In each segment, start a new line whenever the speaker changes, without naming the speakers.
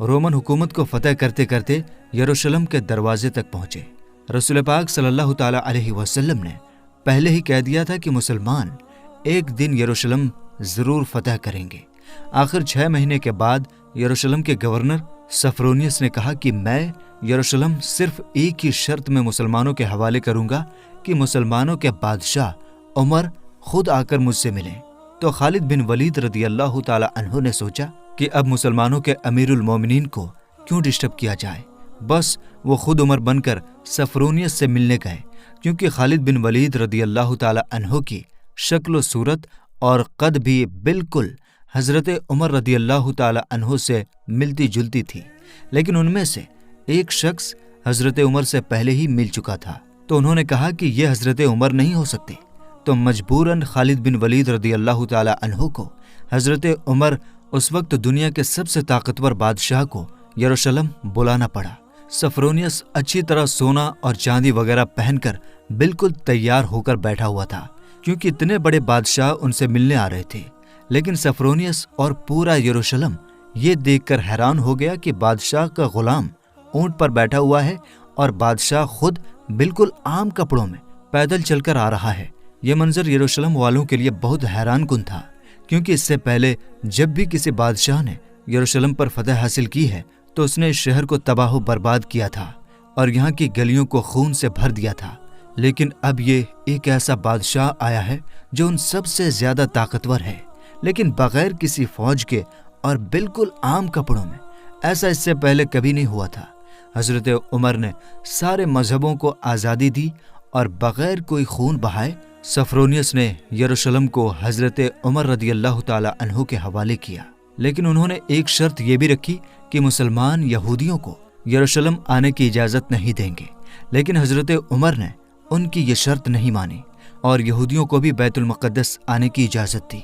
Roman حکومت کو فتح کرتے کرتے یروشلم کے دروازے تک پہنچے۔ رسول پاک صلی اللہ تعالیٰ علیہ وسلم نے پہلے ہی کہہ دیا تھا کہ مسلمان ایک دن یروشلم ضرور فتح کریں گے۔ آخر 6 مہینے کے بعد یروشلم کے گورنر سفرونیس نے کہا کہ میں یروشلم صرف ایک ہی شرط میں مسلمانوں کے حوالے کروں گا کہ مسلمانوں کے بادشاہ عمر خود آ کر مجھ سے ملیں۔ تو خالد بن ولید رضی اللہ تعالیٰ عنہ نے سوچا کہ اب مسلمانوں کے امیر المومنین کو کیوں ڈسٹرب کیا جائے، بس وہ خود عمر بن کر سفرونیس سے ملنے گئے، کیونکہ خالد بن ولید رضی اللہ تعالیٰ عنہ کی شکل و صورت اور قد بھی بالکل حضرت عمر رضی اللہ تعالیٰ عنہ سے ملتی جلتی تھی، لیکن ان میں سے ایک شخص حضرت عمر سے پہلے ہی مل چکا تھا، تو انہوں نے کہا کہ یہ حضرت عمر نہیں ہو سکتے، تو مجبوراً خالد بن ولید رضی اللہ تعالیٰ عنہ کو حضرت عمر اس وقت دنیا کے سب سے طاقتور بادشاہ کو یروشلم بلانا پڑا۔ سفرونیس اچھی طرح سونا اور چاندی وغیرہ پہن کر بالکل تیار ہو کر بیٹھا ہوا تھا، کیونکہ اتنے بڑے بادشاہ ان سے ملنے آ رہے تھے۔ لیکن سفرونیس اور پورا یروشلم یہ دیکھ کر حیران ہو گیا کہ بادشاہ کا غلام اونٹ پر بیٹھا ہوا ہے اور بادشاہ خود بالکل عام کپڑوں میں پیدل چل کر آ رہا ہے۔ یہ منظر یروشلم والوں کے لیے بہت حیران کن تھا، کیونکہ اس سے پہلے جب بھی کسی بادشاہ نے یروشلم پر فتح حاصل کی ہے تو اس نے اس شہر کو تباہ و برباد کیا تھا اور یہاں کی گلیوں کو خون سے بھر دیا تھا، لیکن اب یہ ایک ایسا بادشاہ آیا ہے جو ان سب سے زیادہ طاقتور ہے، لیکن بغیر کسی فوج کے اور بالکل عام کپڑوں میں۔ ایسا اس سے پہلے کبھی نہیں ہوا تھا۔ حضرت عمر نے سارے مذہبوں کو آزادی دی اور بغیر کوئی خون بہائے سفرونیس نے یروشلم کو حضرت عمر رضی اللہ تعالیٰ عنہ کے حوالے کیا، لیکن انہوں نے ایک شرط یہ بھی رکھی کہ مسلمان یہودیوں کو یروشلم آنے کی اجازت نہیں دیں گے، لیکن حضرت عمر نے ان کی یہ شرط نہیں مانی اور یہودیوں کو بھی بیت المقدس آنے کی اجازت دی،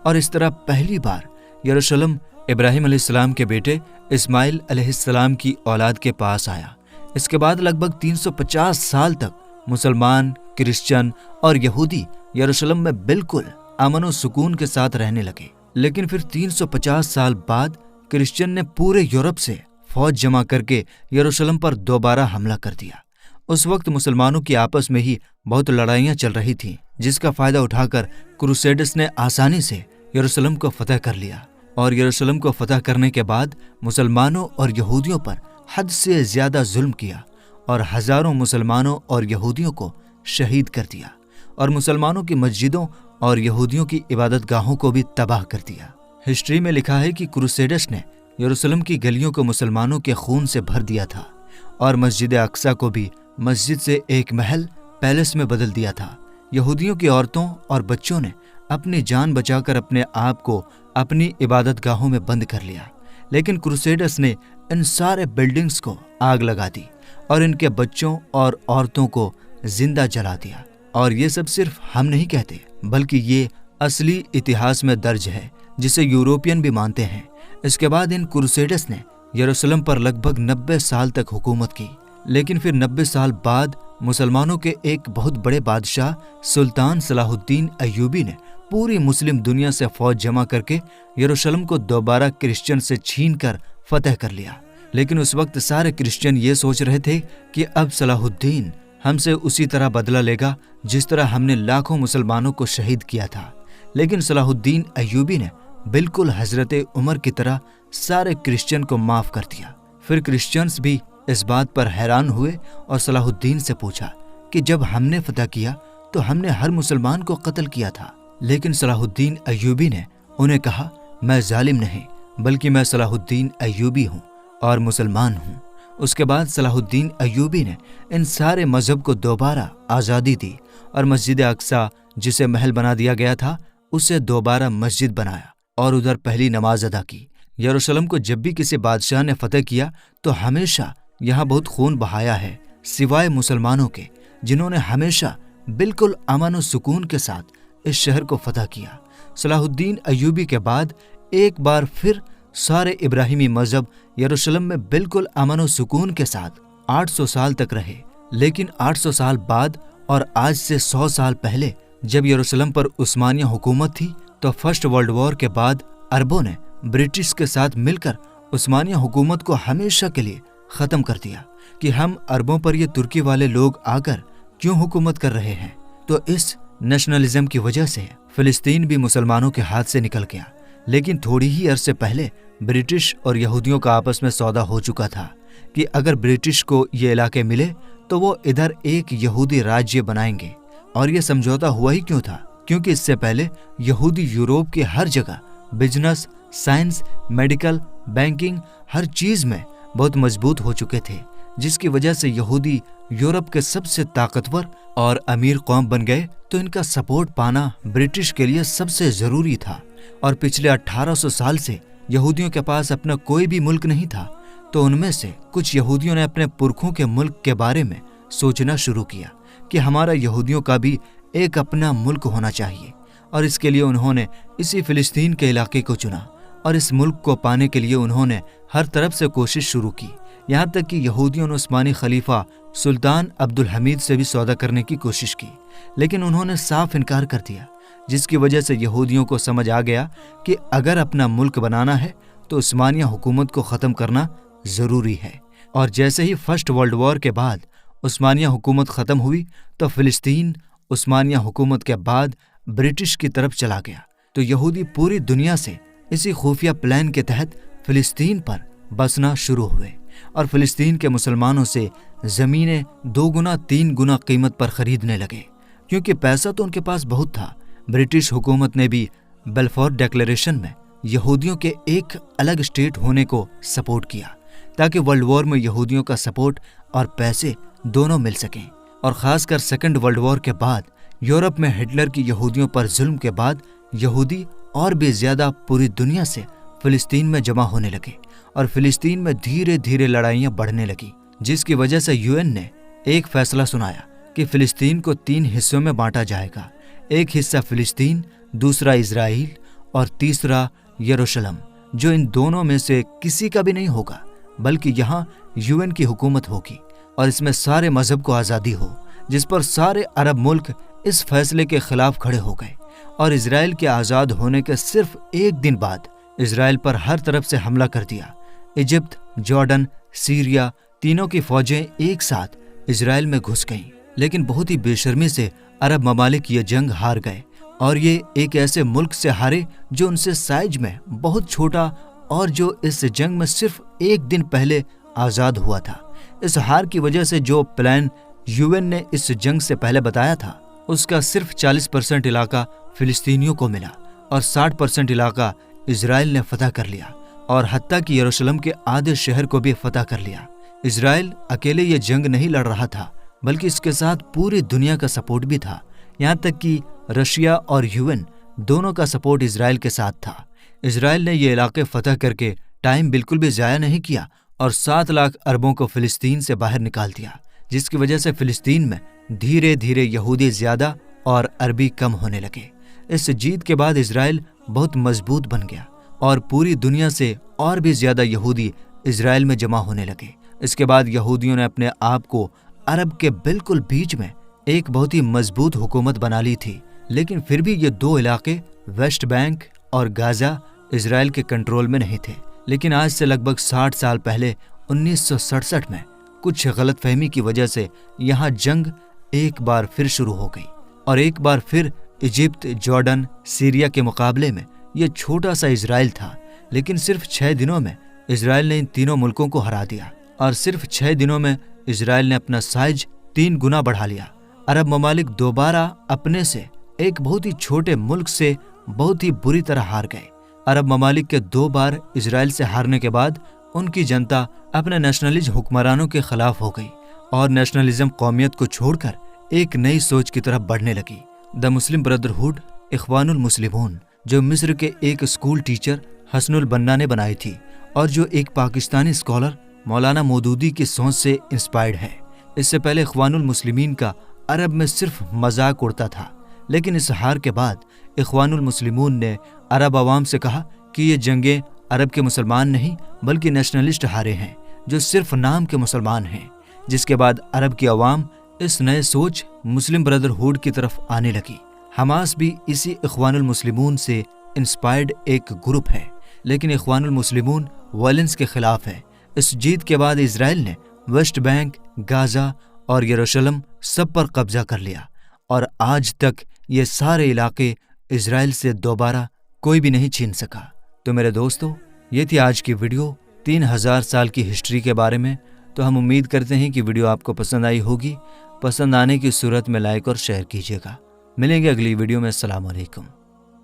اور اس طرح پہلی بار یروشلم ابراہیم علیہ السلام کے بیٹے اسماعیل علیہ السلام کی اولاد کے پاس آیا۔ اس کے بعد لگ بھگ 350 سال تک مسلمان، کرسچن اور یہودی یروشلم میں بالکل امن و سکون کے ساتھ رہنے لگے، لیکن پھر 350 سال بعد کرسچن نے پورے یورپ سے فوج جمع کر کے یروشلم پر دوبارہ حملہ کر دیا۔ اس وقت مسلمانوں کی آپس میں ہی بہت لڑائیاں چل رہی تھیں، جس کا فائدہ اٹھا کر کروسیڈرز نے آسانی سے یروشلم کو فتح کر لیا، اور یروشلم کو فتح کرنے کے بعد مسلمانوں اور یہودیوں پر حد سے زیادہ ظلم کیا اور ہزاروں مسلمانوں اور یہودیوں کو شہید کر دیا، اور مسلمانوں کی مسجدوں اور یہودیوں کی عبادت گاہوں کو بھی تباہ کر دیا۔ ہسٹری میں لکھا ہے کہ کروسیڈرز نے یروشلم کی گلیوں کو مسلمانوں کے خون سے بھر دیا تھا اور مسجد اقصی کو بھی مسجد سے ایک محل پیلس میں بدل دیا تھا۔ یہودیوں کی عورتوں اور بچوں نے اپنی جان بچا کر اپنے آپ کو اپنی عبادت گاہوں میں بند کر لیا، لیکن کروسیڈرز نے ان سارے بلڈنگز کو آگ لگا دی اور ان کے بچوں اور عورتوں کو زندہ جلا دیا۔ اور یہ سب صرف ہم نہیں کہتے، بلکہ یہ اصلی اتہاس میں درج ہے، جسے یوروپین بھی مانتے ہیں۔ اس کے بعد ان کروسیڈرز نے یروشلم پر لگ بھگ 90 سال تک حکومت کی، لیکن پھر 90 سال بعد مسلمانوں کے ایک بہت بڑے بادشاہ سلطان صلاح الدین ایوبی نے پوری مسلم دنیا سے فوج جمع کر کے یروشلم کو دوبارہ کرسچن سے چھین کر فتح کر لیا۔ لیکن اس وقت سارے کرسچن یہ سوچ رہے تھے کہ اب صلاح الدین ہم سے اسی طرح بدلہ لے گا جس طرح ہم نے لاکھوں مسلمانوں کو شہید کیا تھا۔ لیکن صلاح الدین ایوبی نے بالکل حضرت عمر کی طرح سارے کرسچن کو معاف کر دیا۔ پھر کرسچنز بھی اس بات پر حیران ہوئے اور صلاح الدین سے پوچھا کہ جب ہم نے فتح کیا تو ہم نے ہر مسلمان کو قتل کیا تھا، لیکن صلاح الدین ایوبی نے انہیں کہا، میں ظالم نہیں بلکہ میں صلاح الدین ایوبی ہوں اور مسلمان ہوں۔ اس کے بعد صلاح الدین ایوبی نے ان سارے مذہب کو دوبارہ آزادی دی اور مسجد اقصی جسے محل بنا دیا گیا تھا اسے دوبارہ مسجد بنایا اور ادھر پہلی نماز ادا کی۔ یروشلم کو جب بھی کسی بادشاہ نے فتح کیا تو ہمیشہ یہاں بہت خون بہایا ہے، سوائے مسلمانوں کے جنہوں نے ہمیشہ بالکل امن و سکون کے ساتھ اس شہر کو فتح کیا۔ صلاح الدین ایوبی کے بعد ایک بار پھر سارے ابراہیمی مذہب یروشلم میں بالکل امن و سکون کے ساتھ 800 سال تک رہے، لیکن 800 سال بعد اور آج سے 100 سال پہلے جب یروشلم پر عثمانیہ حکومت تھی تو فرسٹ ورلڈ وار کے بعد عربوں نے برٹش کے ساتھ مل کر عثمانیہ حکومت کو ہمیشہ کے لیے ختم کر دیا کہ ہم عربوں پر یہ ترکی والے لوگ آ کر کیوں حکومت کر رہے ہیں۔ تو اس نیشنلزم کی وجہ سے فلسطین بھی مسلمانوں کے ہاتھ سے نکل گیا، لیکن تھوڑی ہی عرصے پہلے برٹش اور یہودیوں کا آپس میں سودا ہو چکا تھا کہ اگر برٹش کو یہ علاقے ملے تو وہ ادھر ایک یہودی راجیہ بنائیں گے۔ اور یہ سمجھوتا ہوا ہی کیوں تھا؟ کیونکہ اس سے پہلے یہودی یورپ کے ہر جگہ بزنس، سائنس، میڈیکل، بینکنگ، ہر چیز میں بہت مضبوط ہو چکے تھے، جس کی وجہ سے یہودی یورپ کے سب سے طاقتور اور امیر قوم بن گئے۔ تو ان کا سپورٹ پانا برٹش کے لیے سب سے ضروری تھا، اور پچھلے 1800 سال سے یہودیوں کے پاس اپنا کوئی بھی ملک نہیں تھا۔ تو ان میں سے کچھ یہودیوں نے اپنے پرکھوں کے ملک کے بارے میں سوچنا شروع کیا کہ ہمارا یہودیوں کا بھی ایک اپنا ملک ہونا چاہیے، اور اس کے لیے انہوں نے اسی فلسطین کے علاقے کو چنا، اور اس ملک کو پانے کے لیے انہوں نے ہر طرف سے کوشش شروع کی، یہاں تک کہ یہودیوں نے عثمانی خلیفہ سلطان عبدالحمید سے بھی سودا کرنے کی کوشش کی، لیکن انہوں نے صاف انکار کر دیا، جس کی وجہ سے یہودیوں کو سمجھ آ گیا کہ اگر اپنا ملک بنانا ہے تو عثمانیہ حکومت کو ختم کرنا ضروری ہے۔ اور جیسے ہی فرسٹ ورلڈ وار کے بعد عثمانیہ حکومت ختم ہوئی تو فلسطین عثمانیہ حکومت کے بعد برٹش کی طرف چلا گیا۔ تو یہودی پوری دنیا سے اسی خفیہ پلان کے تحت فلسطین پر بسنا شروع ہوئے، اور فلسطین کے مسلمانوں سے زمینیں 2 گنا 3 گنا قیمت پر خریدنے لگے، کیونکہ پیسہ تو ان کے پاس بہت تھا۔ برٹش حکومت نے بھی بلفور ڈیکلیریشن میں یہودیوں کے ایک الگ اسٹیٹ ہونے کو سپورٹ کیا، تاکہ ورلڈ وار میں یہودیوں کا سپورٹ اور پیسے دونوں مل سکیں۔ اور خاص کر سیکنڈ ورلڈ وار کے بعد یورپ میں ہٹلر کی یہودیوں پر ظلم کے بعد یہودی اور بھی زیادہ پوری دنیا سے فلسطین میں جمع ہونے لگے، اور فلسطین میں دھیرے دھیرے لڑائیاں بڑھنے لگیں، جس کی وجہ سے UN نے ایک فیصلہ سنایا کہ فلسطین کو 3 حصوں میں بانٹا جائے گا، ایک حصہ فلسطین، دوسرا اسرائیل اور تیسرا یروشلم، جو ان دونوں میں سے کسی کا بھی نہیں ہوگا، بلکہ یہاں UN کی حکومت ہوگی، اور اس میں سارے مذہب کو آزادی ہو، جس پر سارے عرب ملک اس فیصلے کے خلاف کھڑے ہو گئے۔ اور اسرائیل کے آزاد ہونے کے صرف 1 دن بعد اسرائیل پر ہر طرف سے حملہ کر دیا۔ ایجپٹ، جارڈن، سیریا، تینوں کی فوجیں ایک ساتھ اسرائیل میں گھس گئیں، لیکن بہت ہی بے شرمی سے عرب ممالک یہ جنگ ہار گئے، اور یہ ایک ایسے ملک سے ہارے جو ان سے سائز میں بہت چھوٹا، اور جو اس جنگ میں صرف 1 دن پہلے آزاد ہوا تھا۔ اس ہار کی وجہ سے جو پلان UN نے اس جنگ سے پہلے بتایا تھا، اس کا صرف 40% علاقہ فلسطینیوں کو ملا، اور 60% علاقہ اسرائیل نے فتح کر لیا، اور حتیٰ کہ یروشلم کے آدھے شہر کو بھی فتح کر لیا۔ اسرائیل اکیلے یہ جنگ نہیں لڑ رہا تھا، بلکہ اس کے ساتھ پوری دنیا کا سپورٹ بھی تھا، یہاں تک کہ رشیا اور UN دونوں کا سپورٹ اسرائیل کے ساتھ تھا۔ اسرائیل نے یہ علاقے فتح کر کے ٹائم بالکل بھی ضائع نہیں کیا، اور 7 لاکھ عربوں کو فلسطین سے باہر نکال دیا، جس کی وجہ سے فلسطین میں دھیرے دھیرے یہودی زیادہ اور عربی کم ہونے لگے۔ اس جیت کے بعد اسرائیل بہت مضبوط بن گیا، اور پوری دنیا سے اور بھی زیادہ یہودی اسرائیل میں جمع ہونے لگے۔ اس کے بعد یہودیوں نے اپنے آپ کو عرب کے بالکل بیچ میں ایک بہت ہی مضبوط حکومت بنا لی تھی، لیکن پھر بھی یہ 2 علاقے ویسٹ بینک اور غازہ اسرائیل کے کنٹرول میں نہیں تھے۔ لیکن آج سے لگ بھگ 60 سال پہلے 1967 میں کچھ غلط فہمی کی وجہ سے یہاں جنگ ایک بار پھر شروع ہو گئی، اور ایک بار پھر ایجپٹ، جارڈن، سیریا کے مقابلے میں یہ چھوٹا سا اسرائیل تھا، لیکن صرف 6 دنوں میں اسرائیل نے ان تینوں ملکوں کو ہرا دیا، اور صرف 6 دنوں میں اسرائیل نے اپنا سائز 3 گنا بڑھا لیا۔ عرب ممالک دوبارہ اپنے سے ایک بہت ہی چھوٹے ملک سے بہت ہی بری طرح ہار گئے۔ عرب ممالک کے 2 بار اسرائیل سے ہارنے کے بعد ان کی جنتا اپنے نیشنلزم حکمرانوں کے خلاف ہو گئی، اور نیشنلزم قومیت کو چھوڑ کر ایک نئی سوچ کی طرف بڑھنے لگی۔ دا مسلم بردرہوڈ، اخوان المسلمون، جو مصر کے ایک اسکول ٹیچر حسن البنا نے بنائی تھی، اور جو ایک پاکستانی اسکالر مولانا مودودی کی سوچ سے انسپائرڈ ہے۔ اس سے پہلے اخوان المسلمین کا عرب میں صرف مذاق اڑتا تھا، لیکن اس ہار کے بعد اخوان المسلمون نے عرب عوام سے کہا کہ یہ جنگیں عرب کے مسلمان نہیں بلکہ نیشنلسٹ ہارے ہیں، جو صرف نام کے مسلمان ہیں، جس کے بعد عرب کی عوام اس نئے سوچ مسلم بردرہوڈ کی طرف آنے لگی۔ حماس بھی اسی اخوان المسلمون سے انسپائرڈ ایک گروپ ہے، لیکن اخوان المسلمون وائلنس کے خلاف ہے۔ اس جیت کے بعد اسرائیل نے ویسٹ بینک، غازہ اور یروشلم سب پر قبضہ کر لیا، اور آج تک یہ سارے علاقے اسرائیل سے دوبارہ کوئی بھی نہیں چھین سکا۔ تو میرے دوستو، یہ تھی آج کی ویڈیو 3000 سال کی ہسٹری کے بارے میں۔ تو ہم امید کرتے ہیں کہ ویڈیو آپ کو پسند آئی ہوگی۔ پسند آنے کی صورت میں لائک اور شیئر کیجیے گا۔ ملیں گے اگلی ویڈیو میں۔ السلام علیکم۔